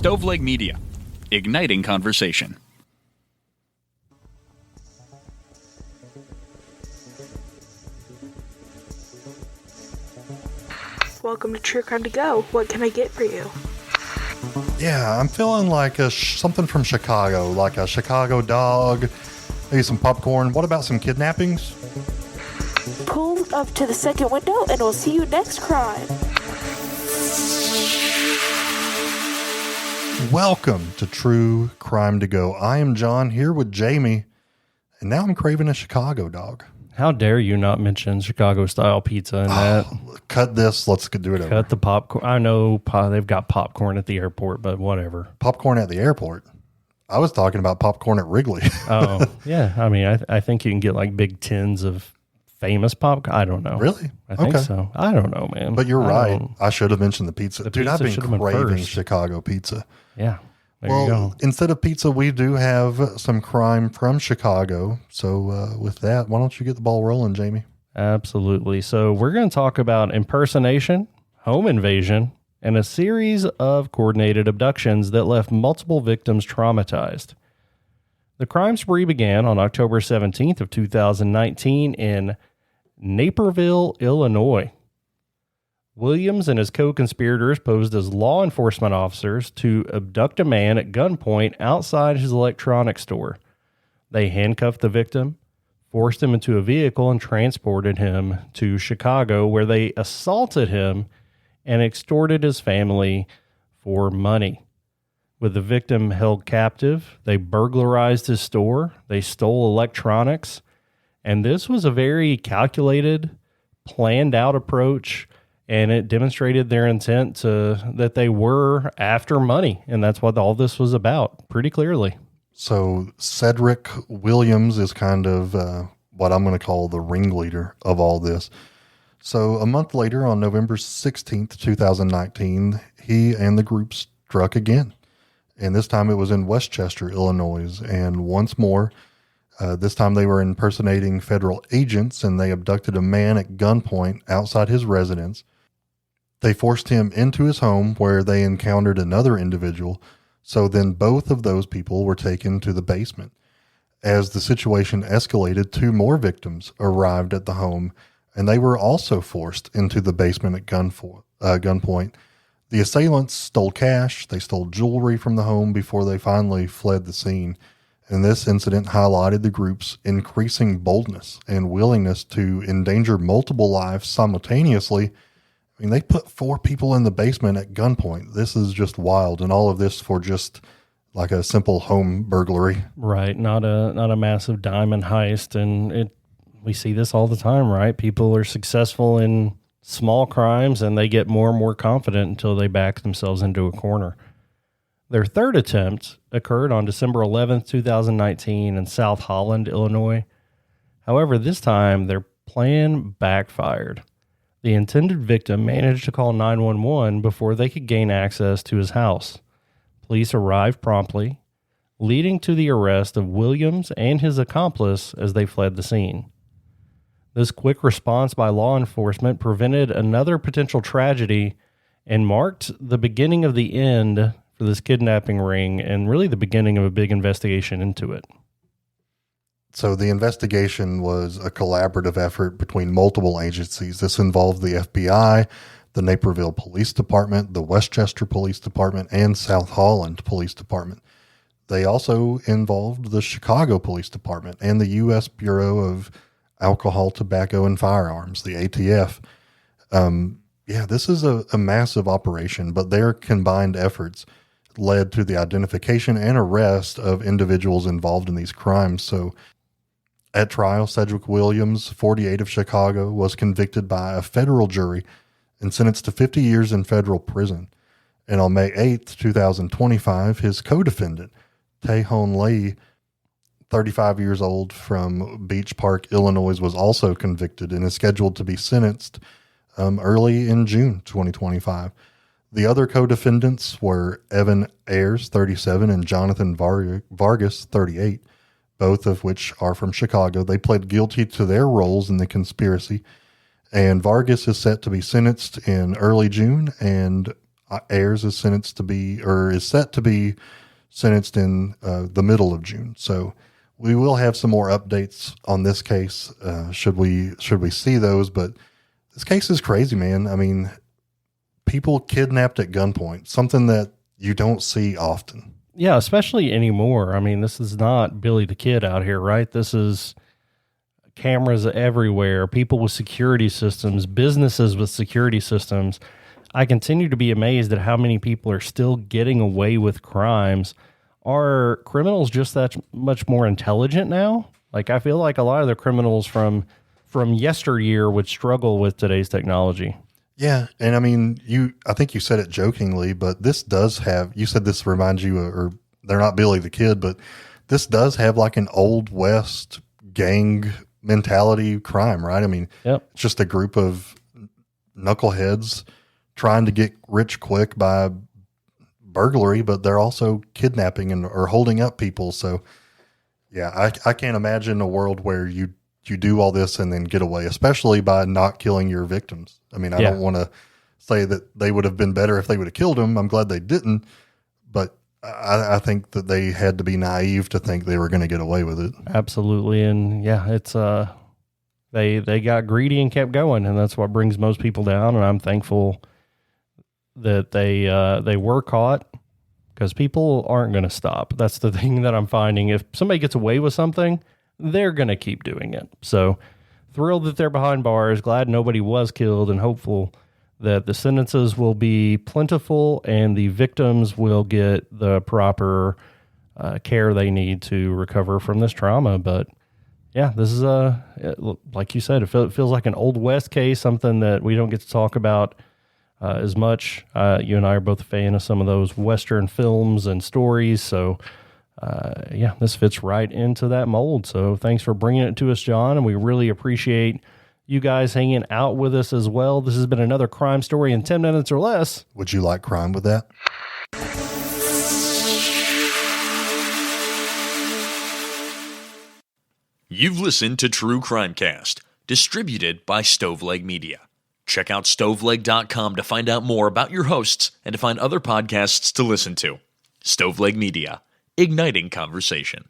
Stoveleg Media, igniting conversation. Welcome to True Crime to Go. What can I get for you? Yeah, I'm feeling like something from Chicago, like a Chicago dog, maybe some popcorn. What about some kidnappings? Pull up to the second window and we'll see you next crime. Welcome to True Crime to Go. I am John here with Jamie, and now I'm craving a Chicago dog. How dare you not mention Chicago-style pizza in that? Cut this. Let's do it over. Cut the popcorn. I know they've got popcorn at the airport, but whatever. Popcorn at the airport? I was talking about popcorn at Wrigley. Oh, yeah. I mean, I think you can get like big tins of famous popcorn. I don't know. Really? I think so. I don't know, man. But you're right. I should have mentioned the pizza. Dude, pizza I've been should have been craving first. Chicago pizza. Yeah. There you go. Instead of pizza, we do have some crime from Chicago. So with that, why don't you get the ball rolling, Jamie? Absolutely. So we're going to talk about impersonation, home invasion, and a series of coordinated abductions that left multiple victims traumatized. The crime spree began on October 17th of 2019 in Naperville, Illinois. Williams and his co-conspirators posed as law enforcement officers to abduct a man at gunpoint outside his electronics store. They handcuffed the victim, forced him into a vehicle, and transported him to Chicago, where they assaulted him and extorted his family for money. With the victim held captive, they burglarized his store, they stole electronics, and this was a very calculated, planned out approach. And it demonstrated their intent that they were after money. And that's what all this was about, pretty clearly. So Sedgwick Williams is kind of what I'm going to call the ringleader of all this. So a month later, on November 16th, 2019, he and the group struck again. And this time it was in Westchester, Illinois. And once more, this time they were impersonating federal agents, and they abducted a man at gunpoint outside his residence. They forced him into his home, where they encountered another individual. So then both of those people were taken to the basement. As the situation escalated, two more victims arrived at the home, and they were also forced into the basement at gunpoint. The assailants stole cash. They stole jewelry from the home before they finally fled the scene. And this incident highlighted the group's increasing boldness and willingness to endanger multiple lives simultaneously. I mean, they put 4 people in the basement at gunpoint. This is just wild. And all of this for just like a simple home burglary. Right. Not a massive diamond heist. And we see this all the time, right? People are successful in small crimes and they get more and more confident until they back themselves into a corner. Their third attempt occurred on December 11th, 2019 in South Holland, Illinois. However, this time their plan backfired. The intended victim managed to call 911 before they could gain access to his house. Police arrived promptly, leading to the arrest of Williams and his accomplice as they fled the scene. This quick response by law enforcement prevented another potential tragedy and marked the beginning of the end for this kidnapping ring, and really the beginning of a big investigation into it. So the investigation was a collaborative effort between multiple agencies. This involved the FBI, the Naperville Police Department, the Westchester Police Department, and South Holland Police Department. They also involved the Chicago Police Department and the U.S. Bureau of Alcohol, Tobacco, and Firearms, the ATF. This is a massive operation, but their combined efforts led to the identification and arrest of individuals involved in these crimes. So at trial, Sedgwick Williams, 48 of Chicago, was convicted by a federal jury and sentenced to 50 years in federal prison. And on May 8th, 2025, his co-defendant, Tae-Hon Lee, 35 years old from Beach Park, Illinois, was also convicted and is scheduled to be sentenced early in June 2025. The other co-defendants were Evan Ayers, 37, and Jonathan Vargas, 38. Both of which are from Chicago. They pled guilty to their roles in the conspiracy, and Vargas is set to be sentenced in early June, and Ayers is sentenced to be, or is set to be sentenced in the middle of June. So we will have some more updates on this case should we see those. But this case is crazy, man. I mean, people kidnapped at gunpoint, something that you don't see often. Yeah, especially anymore. I mean, this is not Billy the Kid out here, right? This is cameras everywhere, people with security systems, businesses with security systems. I continue to be amazed at how many people are still getting away with crimes. Are criminals just that much more intelligent now? Like, I feel like a lot of the criminals from yesteryear would struggle with today's technology. Yeah, and I mean, I think you said it jokingly, but this does have, you said this reminds you, or they're not Billy the Kid, but this does have like an Old West gang mentality crime, right? I mean, Yep. It's just a group of knuckleheads trying to get rich quick by burglary, but they're also kidnapping or holding up people. So yeah, I can't imagine a world where you do all this and then get away, especially by not killing your victims. I mean, I don't want to say that they would have been better if they would have killed them. I'm glad they didn't, but I think that they had to be naive to think they were going to get away with it. Absolutely. And yeah, it's, they got greedy and kept going, and that's what brings most people down. And I'm thankful that they were caught, because people aren't going to stop. That's the thing that I'm finding. If somebody gets away with something, they're going to keep doing it. So thrilled that they're behind bars, glad nobody was killed, and hopeful that the sentences will be plentiful and the victims will get the proper care they need to recover from this trauma. But yeah, this is like you said, it feels like an Old West case, something that we don't get to talk about as much. You and I are both a fan of some of those Western films and stories. So yeah, this fits right into that mold. So thanks for bringing it to us, John. And we really appreciate you guys hanging out with us as well. This has been another crime story in 10 minutes or less. Would you like crime with that? You've listened to True Crimecast, distributed by Stoveleg Media. Check out stoveleg.com to find out more about your hosts and to find other podcasts to listen to. Stoveleg Media, igniting conversation.